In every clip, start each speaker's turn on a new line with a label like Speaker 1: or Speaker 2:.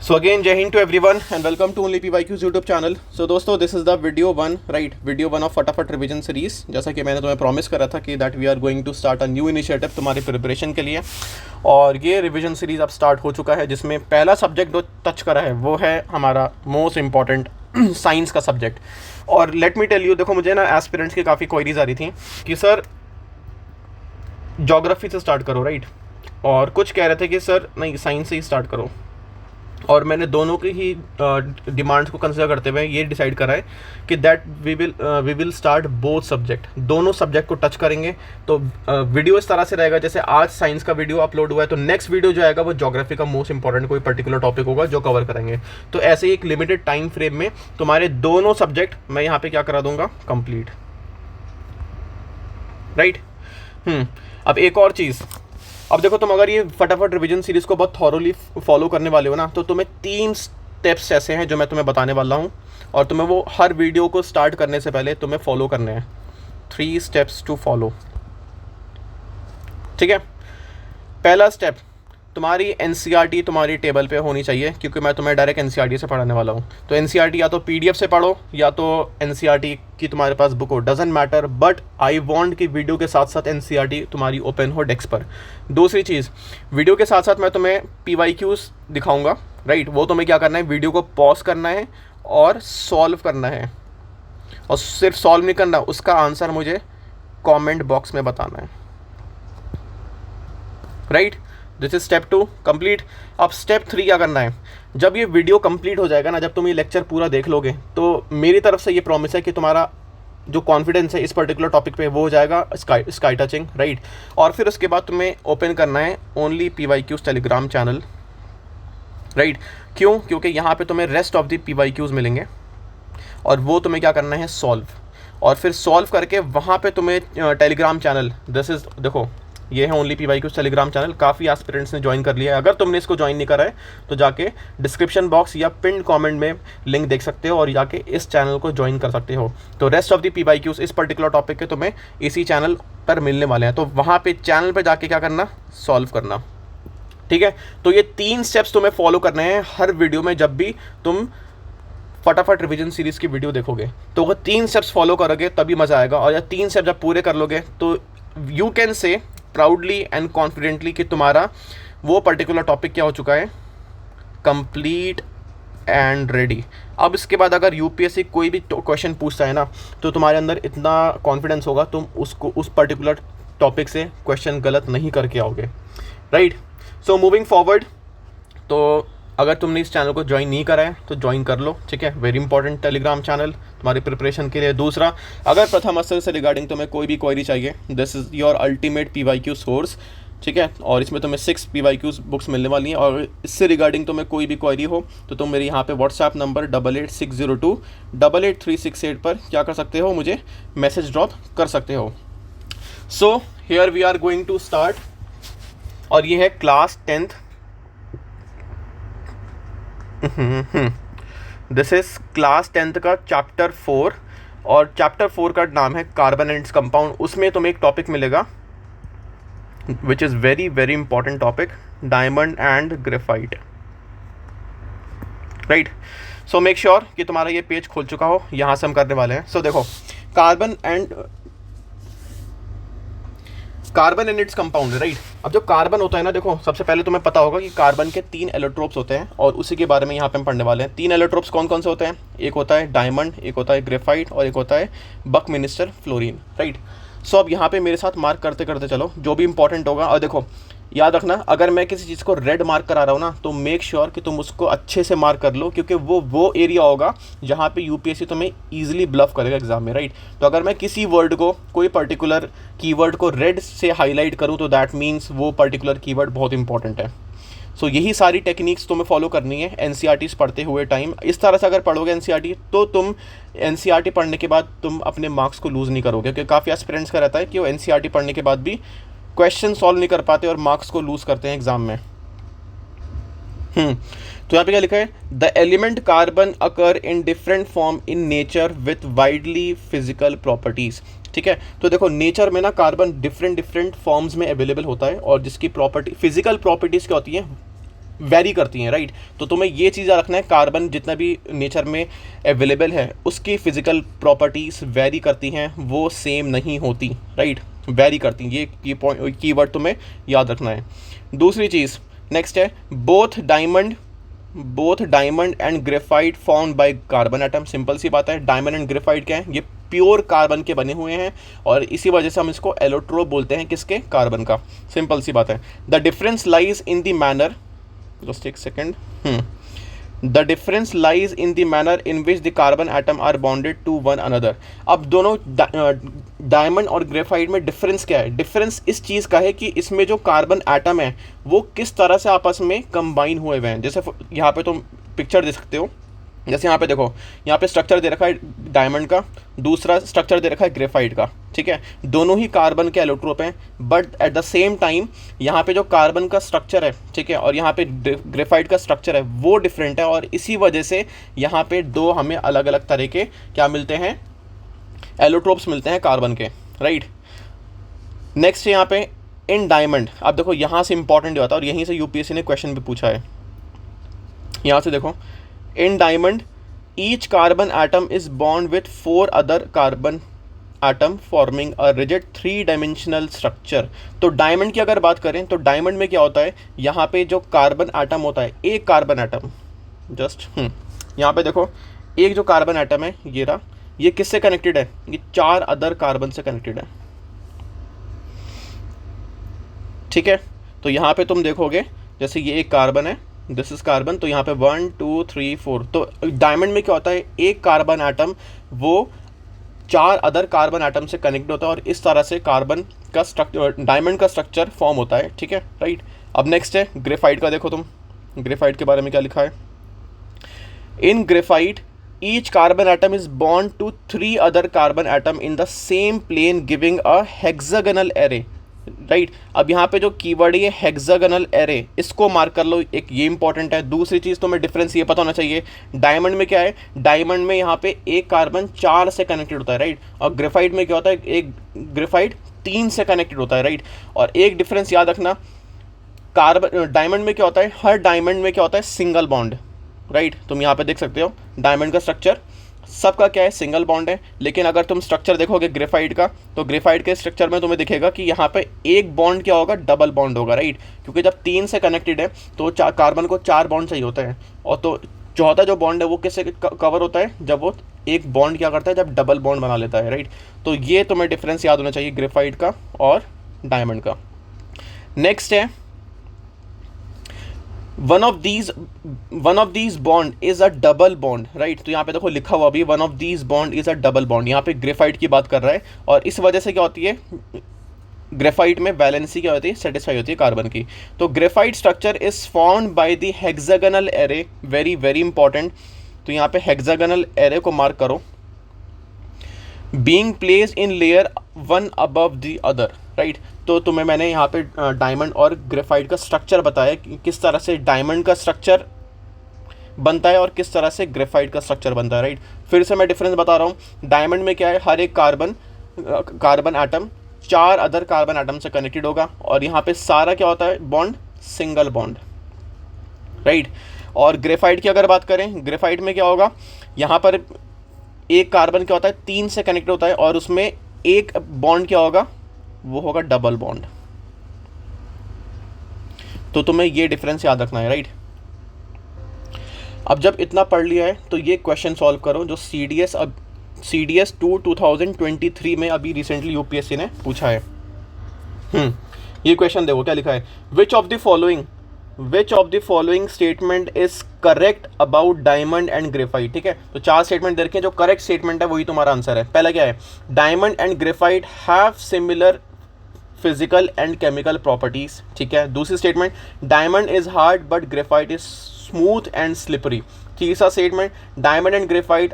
Speaker 1: So again, Jai Hind to everyone and welcome to Only PYQ's YouTube channel. So दोस्तों, this is the video one, right? Video one of फटाफट revision series. जैसा कि मैंने तुम्हें promise करा था कि that we are going to start a new initiative तुम्हारी प्रिपरेशन के लिए, और ये रिवीजन सीरीज अब स्टार्ट हो चुका है, जिसमें पहला सब्जेक्ट जो टच करा है वो है हमारा मोस्ट इंपॉर्टेंट साइंस का सब्जेक्ट। और लेट मी टेल यू, देखो मुझे ना एस्पिरेंट्स की काफ़ी क्वेरीज आ रही थी कि सर ज्योग्राफी से स्टार्ट करो, राइट? और कुछ कह रहे थे कि सर नहीं, साइंस से ही स्टार्ट करो। और मैंने दोनों की ही डिमांड्स को कंसिडर करते हुए ये डिसाइड करा है कि that we will start both subject, दोनों सब्जेक्ट को टच करेंगे। तो वीडियो इस तरह से रहेगा, जैसे आज साइंस का वीडियो अपलोड हुआ है तो नेक्स्ट वीडियो जो आएगा वो ज्योग्राफी का मोस्ट इंपॉर्टेंट कोई पर्टिकुलर टॉपिक होगा जो कवर करेंगे। तो ऐसे ही एक लिमिटेड टाइम फ्रेम में तुम्हारे दोनों सब्जेक्ट मैं यहाँ पे क्या करा दूंगा, कंप्लीट, राइट? अब एक और चीज़, अब देखो तुम अगर ये फटाफट रिवीजन सीरीज़ को बहुत थॉरोली फॉलो करने वाले हो ना, तो तुम्हें 3 स्टेप्स ऐसे हैं जो मैं तुम्हें बताने वाला हूँ, और तुम्हें वो हर वीडियो को स्टार्ट करने से पहले तुम्हें फॉलो करने हैं। 3 स्टेप्स टू फॉलो, ठीक है? पहला स्टेप, तुम्हारी एनसीईआरटी तुम्हारी टेबल पे होनी चाहिए, क्योंकि मैं तुम्हें डायरेक्ट एनसीईआरटी से पढ़ाने वाला हूँ। तो एनसीईआरटी या तो पीडीएफ से पढ़ो या तो एनसीईआरटी की तुम्हारे पास बुक हो, doesn't matter, but I want कि वीडियो के साथ साथ एनसीईआरटी तुम्हारी ओपन हो डेस्क पर। दूसरी चीज़, वीडियो के साथ साथ मैं तुम्हें पीवाईक्यूज दिखाऊंगा, राइट? वो तुम्हें क्या करना है, वीडियो को पॉज करना है और सॉल्व करना है, और सिर्फ सॉल्व नहीं करना, उसका आंसर मुझे कॉमेंट बॉक्स में बताना है, right? This is step 2 complete. अब स्टेप 3 क्या करना है, जब ये वीडियो कंप्लीट हो जाएगा ना, जब तुम ये लेक्चर पूरा देख लोगे, तो मेरी तरफ से ये प्रॉमिस है कि तुम्हारा जो कॉन्फिडेंस है इस पर्टिकुलर टॉपिक पे वो हो जाएगा स्काई टचिंग, राइट? और फिर उसके बाद तुम्हें ओपन करना है only PYQs Telegram channel, right? क्यों? क्योंकि यहाँ पे तुम्हें रेस्ट ऑफ द पीवाईक्यूज मिलेंगे, और वो तुम्हें क्या करना है, सॉल्व। और फिर सॉल्व करके वहाँ पे तुम्हें टेलीग्राम चैनल, दिस इज, देखो ये है ओनली पीवाईक्यूज टेलीग्राम चैनल, काफ़ी एस्पिरेंट्स ने ज्वाइन कर लिया है। अगर तुमने इसको ज्वाइन नहीं करा है तो जाके डिस्क्रिप्शन बॉक्स या पिन कमेंट में लिंक देख सकते हो और जाके इस चैनल को ज्वाइन कर सकते हो। तो रेस्ट ऑफ द पीवाईक्यूज इस पर्टिकुलर टॉपिक के तुम्हें इसी चैनल पर मिलने वाले हैं, तो वहाँ पे चैनल पर जाके क्या करना, सॉल्व करना, ठीक है? तो ये 3 स्टेप्स तुम्हें फॉलो करने हैं हर वीडियो में। जब भी तुम फटाफट रिवीजन सीरीज़ की वीडियो देखोगे तो वो 3 स्टेप्स फॉलो करोगे तभी मज़ा आएगा, और ये 3 स्टेप जब पूरे कर लोगे तो you can say proudly and confidently कि तुम्हारा वो पर्टिकुलर टॉपिक क्या हो चुका है, कंप्लीट एंड रेडी। अब इसके बाद अगर यूपीएससी कोई भी क्वेश्चन पूछता है ना, तो तुम्हारे अंदर इतना कॉन्फिडेंस होगा, तुम उसको उस पर्टिकुलर टॉपिक से क्वेश्चन गलत नहीं करके आओगे, राइट? सो मूविंग फॉरवर्ड, तो अगर तुमने इस चैनल को ज्वाइन नहीं करा है तो ज्वाइन कर लो, ठीक है? वेरी इंपॉर्टेंट टेलीग्राम चैनल तुम्हारी प्रिपरेशन के लिए। दूसरा, अगर प्रथम अस्त्र से रिगार्डिंग तुम्हें कोई भी क्वेरी चाहिए, this is your ultimate PYQ source, ठीक है? और इसमें तुम्हें 6 पीवाईक्यूज बुक्स मिलने वाली हैं, और इससे रिगार्डिंग तुम्हें कोई भी क्वेरी हो तो तुम मेरे यहाँ पे व्हाट्सएप नंबर 8860288368 पर क्या कर सकते हो, मुझे मैसेज ड्रॉप कर सकते हो। So here we are going to start, और ये है class 10th, this is class 10th का चैप्टर 4, और चैप्टर 4 का नाम है कार्बन एंड कंपाउंड। उसमें तुम्हें एक टॉपिक मिलेगा which is very very important topic, diamond and graphite, right? So make sure कि तुम्हारा ये पेज खुल चुका हो, यहाँ से हम करने वाले हैं। सो देखो, carbon and its compound, right? अब जो कार्बन होता है ना, देखो सबसे पहले तुम्हें पता होगा कि कार्बन के 3 एलोट्रोप्स होते हैं, और उसी के बारे में यहाँ पे हम पढ़ने वाले हैं। 3 एलोट्रोप्स कौन कौन से होते हैं? एक होता है डायमंड, एक होता है ग्रेफाइट, और एक होता है बकमिनिस्टर फ्लोरीन, राइट? सो अब यहाँ पे मेरे साथ मार्क करते करते चलो जो भी इंपॉर्टेंट होगा। और देखो याद रखना, अगर मैं किसी चीज़ को रेड मार्क करा रहा हूँ ना, तो मेक श्योर कि तुम उसको अच्छे से मार्क कर लो, क्योंकि वो एरिया होगा जहाँ पे यूपीएससी तुम्हें ईजिली ब्लफ करेगा एग्जाम में, राइट? तो अगर मैं किसी वर्ड को, कोई पर्टिकुलर कीवर्ड को रेड से हाईलाइट करूँ तो दैट मीन्स वो पर्टिकुलर कीवर्ड बहुत इंपॉर्टेंट है। सो यही सारी टेक्निक्स तुम्हें फॉलो करनी है एनसीईआरटीज़ पढ़ते हुए टाइम। इस तरह से अगर पढ़ोगे एनसीईआरटी, तो तुम एनसीईआरटी पढ़ने के बाद तुम अपने मार्क्स को लूज़ नहीं करोगे, क्योंकि काफ़ी एस्पिरेंट्स का रहता है कि वो एनसीईआरटी पढ़ने के बाद भी क्वेश्चन सॉल्व नहीं कर पाते और मार्क्स को लूज़ करते हैं एग्जाम में। तो यहाँ पे क्या लिखा है, the element carbon occur in different form in nature with widely physical properties, ठीक है? तो देखो नेचर में ना कार्बन डिफरेंट फॉर्म्स में अवेलेबल होता है, और जिसकी प्रॉपर्टी, फिजिकल प्रॉपर्टीज़ क्या होती हैं, वेरी करती हैं, राइट। तो तुम्हें ये चीज़ रखना है, कार्बन जितना भी नेचर में अवेलेबल है उसकी फिजिकल प्रॉपर्टीज़ वेरी करती हैं, वो सेम नहीं होती, राइट, वेरी करती हैं। ये पॉइंट कीवर्ड तुम्हें याद रखना है। दूसरी चीज़ नेक्स्ट है, both diamond and graphite found by carbon atom. Simple सी बात है, डायमंड एंड ग्रेफाइट क्या है, ये प्योर कार्बन के बने हुए हैं और इसी वजह से हम इसको एलोट्रोप बोलते हैं, किसके, कार्बन का। सिंपल सी बात है। The difference lies in the manner, just एक second, the difference lies in the manner in which the carbon atom are bonded to one another. अब दोनों डायमंड और ग्रेफाइट में डिफरेंस क्या है, डिफरेंस इस चीज़ का है कि इसमें जो कार्बन एटम है वो किस तरह से आपस में कंबाइन हुए हुए हैं। जैसे यहाँ पे तुम पिक्चर देख सकते हो, जैसे यहाँ पे देखो, यहाँ पे स्ट्रक्चर दे रखा है डायमंड का, दूसरा स्ट्रक्चर दे रखा है ग्रेफाइट का, ठीक है। दोनों ही कार्बन के एलोट्रोप हैं, but at the same time यहाँ पे जो कार्बन का स्ट्रक्चर है, ठीक है, और यहाँ पे ग्रेफाइट का स्ट्रक्चर है वो डिफरेंट है, और इसी वजह से यहाँ पे दो हमें अलग अलग तरह के क्या मिलते हैं, एलोट्रोप्स मिलते हैं कार्बन के, राइट। नेक्स्ट यहाँ पे इन डायमंड, आप देखो यहाँ से इंपॉर्टेंट होता है और यहीं से यूपीएससी ने क्वेश्चन भी पूछा है। यहाँ से देखो, in diamond each carbon atom is bond with 4 other carbon atom forming a rigid 3-dimensional structure। तो डायमंड की अगर बात करें तो डायमंड में क्या होता है, यहाँ पे जो कार्बन एटम होता है, एक कार्बन एटम, जस्ट यहाँ पे देखो, एक जो कार्बन एटम है ये रहा, ये किससे कनेक्टेड है, ये 4 अदर कार्बन से कनेक्टेड है, ठीक है। तो यहाँ पे तुम देखोगे, जैसे ये एक कार्बन है, दिस इज कार्बन, तो यहाँ पे 1 2 3 4, तो डायमंड में क्या होता है, एक कार्बन एटम वो 4 अदर कार्बन एटम से कनेक्ट होता है, और इस तरह से कार्बन का स्ट्रक्चर, डायमंड का स्ट्रक्चर फॉर्म होता है, ठीक है, राइट। अब नेक्स्ट है ग्रेफाइट का, देखो तुम ग्रेफाइट के बारे में क्या लिखा है, in graphite each carbon atom is bond to 3 other carbon atom in the same plane giving a hexagonal array, right. अब यहाँ पे जो कीवर्ड है हेक्सागोनल एरे, इसको मार्क कर लो, एक ये इंपॉर्टेंट है। दूसरी चीज़ तुम्हें डिफरेंस ये पता होना चाहिए, डायमंड में क्या है, डायमंड में यहाँ पे एक कार्बन 4 से कनेक्टेड होता है, राइट, और ग्रेफाइट में क्या होता है, एक ग्रेफाइट 3 से कनेक्टेड होता है, राइट। और एक डिफरेंस याद रखना, कार्बन डायमंड में क्या होता है, हर डायमंड में क्या होता है, सिंगल बॉन्ड, राइट। तुम यहाँ पे देख सकते हो डायमंड का स्ट्रक्चर, सबका क्या है, सिंगल बॉन्ड है। लेकिन अगर तुम स्ट्रक्चर देखोगे ग्रेफाइट का, तो ग्रेफाइट के स्ट्रक्चर में तुम्हें दिखेगा कि यहाँ पे एक बॉन्ड क्या होगा, डबल बॉन्ड होगा, राइट, क्योंकि जब 3 से कनेक्टेड है तो कार्बन को 4 बॉन्ड चाहिए होता है, और तो चौथा जो बॉन्ड है वो किससे कवर होता है, जब वो एक बॉन्ड क्या करता है, जब डबल बॉन्ड बना लेता है, राइट। तो ये तुम्हें डिफरेंस याद होना चाहिए ग्रेफाइट का और डायमंड का। नेक्स्ट है, one of these bond is a double bond, right. तो यहाँ पे देखो लिखा हुआ भी, one of these bond is a double bond, यहाँ पे ग्रेफाइट की बात कर रहा है, और इस वजह से क्या होती है, ग्रेफाइट में वैलेंसी क्या होती है, सेटिस्फाई होती है कार्बन की। तो graphite structure is found by the hexagonal array, very very important. तो यहाँ पे हेक्सागोनल एरे को मार्क करो, being placed in layer one above the other, right. तो तुम्हें मैंने यहाँ पे डायमंड और ग्रेफाइट का स्ट्रक्चर बताया कि किस तरह से डायमंड का स्ट्रक्चर बनता है और किस तरह से ग्रेफाइट का स्ट्रक्चर बनता है, राइट। फिर से मैं डिफरेंस बता रहा हूँ, डायमंड में क्या है, हर एक carbon atom 4 other carbon atom से कनेक्टेड होगा, और यहाँ पे सारा क्या होता है, बॉन्ड, सिंगल बॉन्ड, राइट। और ग्रेफाइट की अगर बात करें, ग्रेफाइट में क्या होगा, यहाँ पर एक कार्बन क्या होता है, 3 से कनेक्टेड होता है, और उसमें एक बॉन्ड क्या होगा, वो होगा डबल बॉन्ड। तो तुम्हें ये डिफरेंस याद रखना है, राइट। अब जब इतना पढ़ लिया है तो ये क्वेश्चन सॉल्व करो जो CDS 2 2023 में अभी रिसेंटली यूपीएससी ने पूछा है। ये क्वेश्चन देखो क्या लिखा है, which of the following statement is correct about diamond and graphite, ठीक है। तो 4 स्टेटमेंट दे रखे हैं, जो करेक्ट स्टेटमेंट है वही तुम्हारा आंसर है। पहला क्या है, diamond and graphite have similar physical and chemical properties, ठीक है। दूसरी statement, diamond is hard but graphite is smooth and slippery. तीसरा statement, diamond and graphite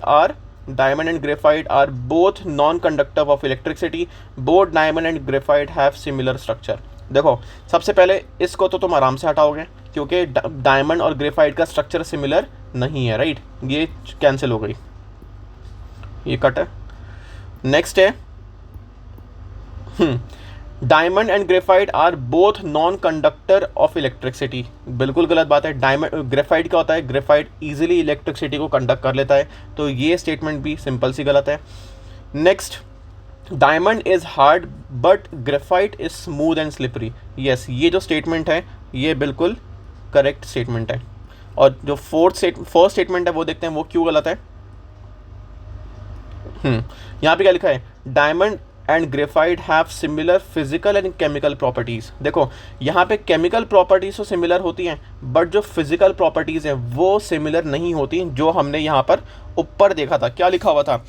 Speaker 1: are both non conductor of electricity, both diamond and graphite have similar structure. देखो सबसे पहले इसको तो तुम आराम से हटाओगे क्योंकि डायमंड और ग्रेफाइट का स्ट्रक्चर सिमिलर नहीं है, राइट, ये कैंसिल हो गई, ये कट है। नेक्स्ट है diamond and graphite are both non conductor of electricity. बिल्कुल गलत बात है। डायमंड ग्रेफाइट क्या होता है, ग्रेफाइट इजीली इलेक्ट्रिसिटी को कंडक्ट कर लेता है, तो ये स्टेटमेंट भी सिंपल सी गलत है। Next, diamond is hard but graphite is smooth and slippery. Yes, ये जो स्टेटमेंट है ये बिल्कुल करेक्ट स्टेटमेंट है। और जो फर्स्ट स्टेटमेंट है वो देखते हैं वो क्यों गलत है। यहाँ पे क्या लिखा है, diamond and graphite have similar physical and chemical properties. देखो यहाँ पे केमिकल प्रॉपर्टीज तो सिमिलर होती हैं, बट जो फिजिकल प्रॉपर्टीज हैं वो सिमिलर नहीं होती, जो हमने यहाँ पर ऊपर देखा था। क्या लिखा हुआ था,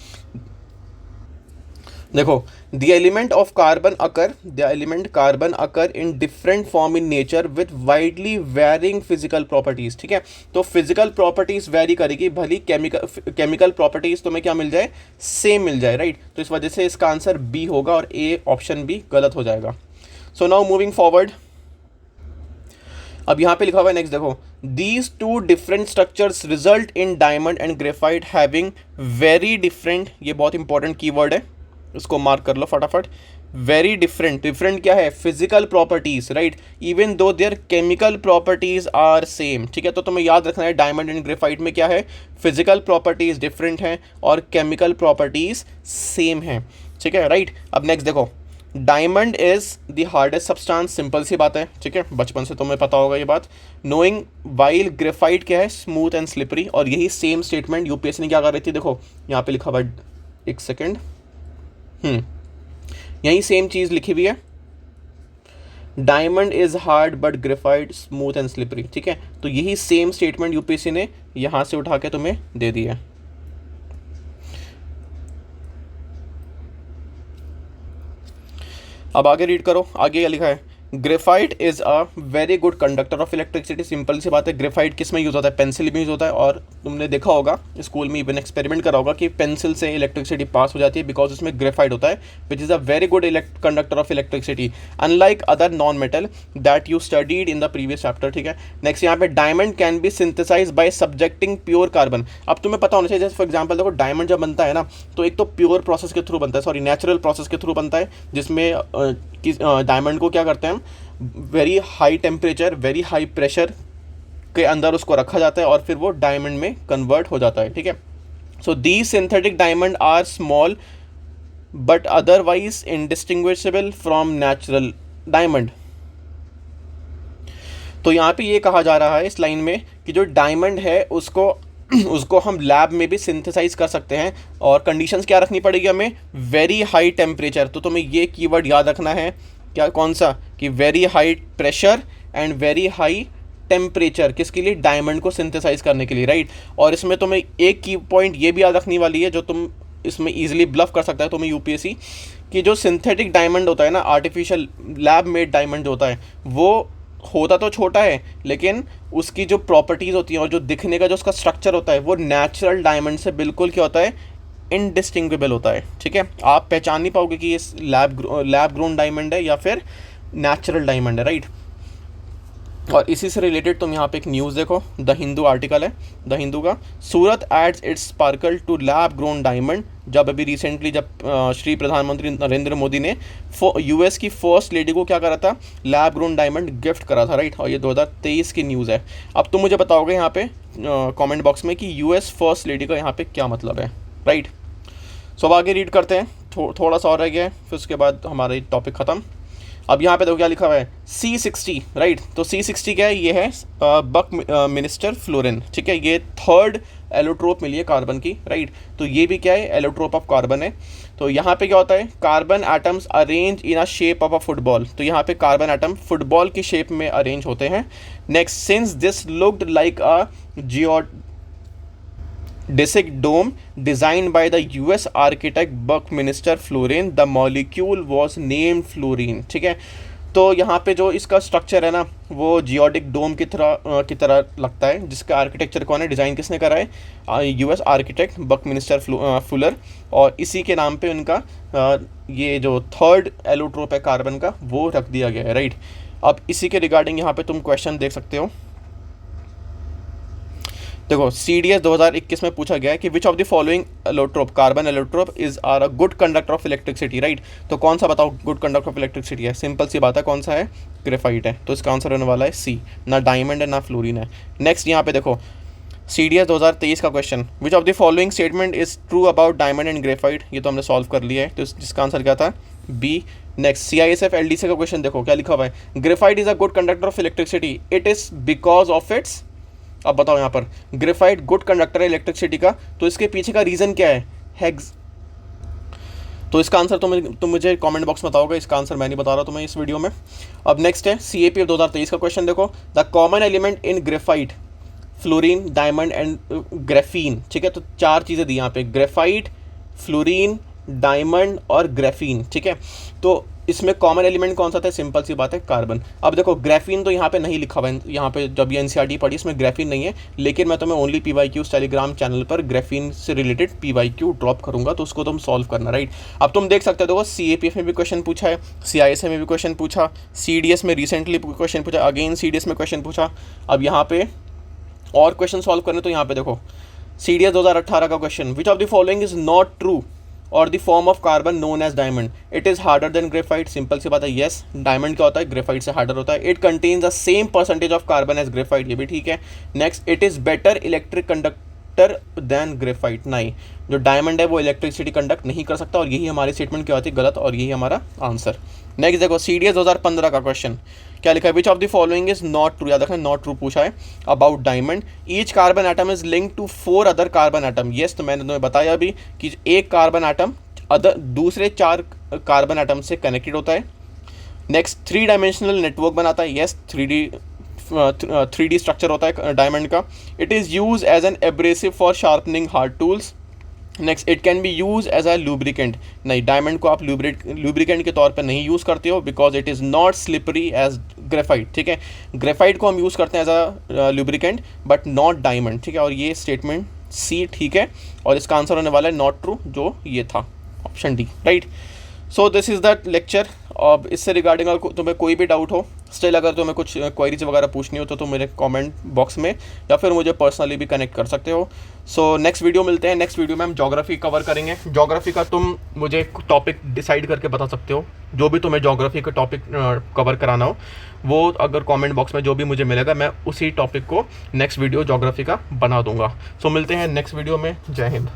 Speaker 1: देखो, the element carbon occur in different form in nature with widely varying physical properties. ठीक है, तो फिजिकल प्रॉपर्टीज वेरी करेगी, भली केमिकल प्रॉपर्टीज तुम्हें क्या मिल जाए, सेम मिल जाए, राइट। तो इस वजह से इसका आंसर बी होगा और ए ऑप्शन बी गलत हो जाएगा। सो नाउ मूविंग फॉरवर्ड, अब यहाँ पे लिखा हुआ है नेक्स्ट, देखो, these two different structures result in diamond and graphite having very different, ये बहुत इंपॉर्टेंट कीवर्ड है, इसको मार्क कर लो फटाफट। वेरी डिफरेंट, डिफरेंट क्या है, physical properties, right, even though there chemical properties are same. ठीक है, तो तुम्हें याद रखना है डायमंड एंड ग्रेफाइट में क्या है, फिजिकल प्रॉपर्टीज डिफरेंट हैं और केमिकल प्रॉपर्टीज सेम हैं। ठीक है, राइट। अब नेक्स्ट देखो, diamond is the hardest substance, simple सी बात है। ठीक है, बचपन से तुम्हें पता होगा ये बात। नोइंग वाइल ग्रेफाइट क्या है, स्मूथ एंड स्लिपरी, और यही सेम स्टेटमेंट यूपीएससी ने क्या कर रही थी, देखो यहाँ पे लिखा हुआ है, एक सेकेंड, यही सेम चीज लिखी हुई है, diamond is hard but graphite smooth and slippery. ठीक है, तो यही सेम स्टेटमेंट यूपीएससी ने यहां से उठा के तुम्हें दे दी है। अब आगे रीड करो, आगे क्या लिखा है, graphite is a very good conductor of electricity. Simple सी बात है, ग्रेफाइट किस में यूज होता है, पेंसिल में यूज होता है, और तुमने देखा होगा स्कूल में इवन एक्सपेरिमेंट करा होगा कि पेंसिल से इलेक्ट्रिसिटी पास हो जाती है बिकॉज उसमें ग्रेफाइट होता है, which is a very good conductor of electricity unlike other non metal that you studied in the previous chapter. ठीक है, नेक्स्ट यहाँ पे, diamond can be synthesize by subjecting pure carbon. अब तुम्हें पता होना चाहिए, जैसे फॉर एग्जाम्पल देखो, डायमंड जब बनता है ना, तो एक तो प्योर प्रोसेस के थ्रू बनता है, सॉरी नेचुरल प्रोसेस के थ्रू बनता है, जिसमें डायमंड को क्या करते हैं हम, very high temperature, very high pressure के अंदर उसको रखा जाता है और फिर वो डायमंड में कन्वर्ट हो जाता है। ठीक है, so the synthetic diamond are small but otherwise indistinguishable from natural diamond. तो यहाँ पे ये कहा जा रहा है इस लाइन में कि जो डायमंड है उसको हम लैब में भी सिंथेसाइज कर सकते हैं, और कंडीशंस क्या रखनी पड़ेगी हमें, वेरी हाई टेम्परेचर। तो तुम्हें ये कीवर्ड याद रखना है, क्या, कौन सा, कि very high pressure and very high temperature, किसके लिए, डायमंड को सिंथेसाइज करने के लिए, राइट। और इसमें तुम्हें एक की पॉइंट ये भी याद रखनी वाली है, जो तुम इसमें इजीली ब्लफ कर सकता है तुम्हें यूपीएससी, कि जो सिंथेटिक डायमंड होता है ना, आर्टिफिशियल लैब मेड डायमंड होता है, वो होता तो छोटा है, लेकिन उसकी जो प्रॉपर्टीज़ होती हैं और जो दिखने का जो उसका स्ट्रक्चर होता है, वो नेचुरल डायमंड से बिल्कुल क्या होता है, इनडिस्टिंग्विबल होता है। ठीक है, आप पहचान नहीं पाओगे कि ये लैब ग्रोन डायमंड है या फिर नेचुरल डायमंड है, राइट। और इसी से रिलेटेड तुम यहाँ पे एक न्यूज़ देखो, द हिंदू आर्टिकल है, द हिंदू का, Surat adds its sparkle to lab grown diamond. जब अभी रिसेंटली जब श्री प्रधानमंत्री नरेंद्र मोदी ने यूएस की फर्स्ट लेडी को क्या करा था, लैब ग्रोन डायमंड गिफ्ट करा था, राइट। और ये 2023 की न्यूज़ है। अब तुम मुझे बताओगे यहाँ पे कमेंट बॉक्स में कि यूएस फर्स्ट लेडी का यहाँ पे क्या मतलब है, राइट। सो अब आगे रीड करते हैं, थोड़ा सा और रह गया है, फिर उसके बाद हमारा टॉपिक ख़त्म। अब यहाँ पे देखो क्या लिखा हुआ है, C60, राइट। तो C60 क्या है, ये है बक मिनिस्टर फ्लोरिन। ठीक है, ये थर्ड एलोट्रोप मिली है कार्बन की, राइट। तो ये भी क्या है, एलोट्रोप ऑफ कार्बन है। तो यहाँ पे क्या होता है, carbon atoms arrange in a shape of a football. तो यहाँ पे कार्बन एटम फुटबॉल की शेप में अरेंज होते हैं। Next, since this looked like a geodesic dome designed by the US architect Buckminster Fuller, the molecule was named fullerene. ठीक है, तो यहाँ पे जो इसका स्ट्रक्चर है ना, वो जियोडिक डोम की तरह लगता है, जिसका आर्किटेक्चर कौन है, डिज़ाइन किसने करा है, यूएस आर्किटेक्ट बकमिंस्टर फुलर, और इसी के नाम पे उनका ये जो थर्ड एलोट्रोप है कार्बन का, वो रख दिया गया है, राइट। अब इसी के रिगार्डिंग यहाँ पे तुम क्वेश्चन देख सकते हो। देखो CDS 2021 में पूछा गया है कि which of the following allotrope, carbon allotrope is are a good conductor of electricity, right. तो कौन सा बताओ गुड कंडक्टर ऑफ इलेक्ट्रिसिटी है? सिंपल सी बात है, कौन सा है? ग्रेफाइट है। तो इसका आंसर होने वाला है सी, ना डायमंड है ना फ्लोरीन है। नेक्स्ट यहाँ पे देखो CDS 2023 का question, which of the following statement is true about diamond and graphite, ये तो हमने सॉल्व कर लिया है, तो जिसका आंसर क्या था? बी। नेक्स्ट CISF LDC का क्वेश्चन देखो क्या लिखा हुआ है, graphite is a good conductor of electricity, it is because of its. अब बताओ यहाँ पर ग्रेफाइट गुड कंडक्टर है इलेक्ट्रिसिटी का, तो इसके पीछे का रीजन क्या है? हेग्स। तो इसका आंसर तुम मुझे कमेंट बॉक्स में बताओगे, इसका आंसर मैं नहीं बता रहा तुम्हें इस वीडियो में। अब नेक्स्ट है CAPF 2023 का क्वेश्चन देखो, the common element in graphite, fluorine, diamond and graphene, ठीक है। तो 4 चीज़ें दी यहाँ पे, ग्रेफाइट, फ्लोरीन, डायमंड और ग्रेफीन, ठीक है। तो इसमें कॉमन एलिमेंट कौन सा था? सिंपल सी बात है, कार्बन। अब देखो ग्रेफीन तो यहाँ पे नहीं लिखा हुआ है, यहाँ पे जब ये NCERT पढ़ी इसमें ग्रेफीन नहीं है, लेकिन मैं तुम्हें ओनली PYQ टेलीग्राम चैनल पर ग्रेफीन से रिलेटेड PYQ ड्रॉप करूंगा, तो उसको तुम सॉल्व करना, राइट। अब तुम देख सकते हो, देखो CAPF में भी क्वेश्चन पूछा है, CISF में भी क्वेश्चन पूछा, CDS में रिसेंटली क्वेश्चन पूछा, अगेन CDS में क्वेश्चन पूछा। अब यहाँ पे और क्वेश्चन सॉल्व करने, तो यहाँ पे देखो CDS 2018 का question, which of the following is not true और the form of carbon known as diamond, it is harder than graphite. Simple सी बात है, येस, डायमंड क्या होता है? ग्रेफाइट से हार्डर होता है। It contains the same percentage of carbon as graphite, ये भी ठीक है। Next, it is better electric conductor than graphite, नहीं, जो डायमंड है वो इलेक्ट्रिसिटी कंडक्ट नहीं कर सकता, और यही हमारी स्टेटमेंट क्या होती है? गलत, और यही हमारा आंसर। नेक्स्ट देखो CDS 2015 का क्वेश्चन क्या लिखा है, which of the following is not true, याद रखना नॉट ट्रू पूछा है about diamond. Each carbon atom is link to 4 other carbon atom, yes, तो मैंने तुम्हें बताया अभी कि एक कार्बन एटम दूसरे 4 कार्बन एटम से कनेक्टेड होता है। नेक्स्ट, 3 डायमेंशनल नेटवर्क बनाता है, येस, 3D स्ट्रक्चर होता है डायमंड का। It is use as an abrasive for sharpening hard tools. Next, it can be use as a lubricant, नहीं, डायमंड को आप लूब्रिकेंट के तौर पर नहीं यूज़ करते हो, because it is not slippery as graphite, ठीक है। ग्रेफाइट को हम यूज़ करते हैं as a lubricant but not diamond, ठीक है। और ये स्टेटमेंट सी ठीक है, और इसका आंसर होने वाला है नॉट ट्रू, जो ये था option D, right. So this is the lecture. अब इससे रिगार्डिंग अगर तुम्हें कोई भी डाउट हो, स्टिल अगर तुम्हें कुछ क्वेरीज वगैरह पूछनी हो तो तुम मेरे कमेंट बॉक्स में या फिर मुझे पर्सनली भी कनेक्ट कर सकते हो। सो नेक्स्ट वीडियो मिलते हैं। नेक्स्ट वीडियो में हम ज्योग्राफी कवर करेंगे। ज्योग्राफी का तुम मुझे टॉपिक डिसाइड करके बता सकते हो, जो भी तुम्हें ज्योग्राफी का टॉपिक कवर कराना हो, वो अगर कमेंट बॉक्स में जो भी मुझे मिलेगा मैं उसी टॉपिक को नेक्स्ट वीडियो ज्योग्राफी का बना दूंगा। सो मिलते हैं नेक्स्ट वीडियो में। जय हिंद।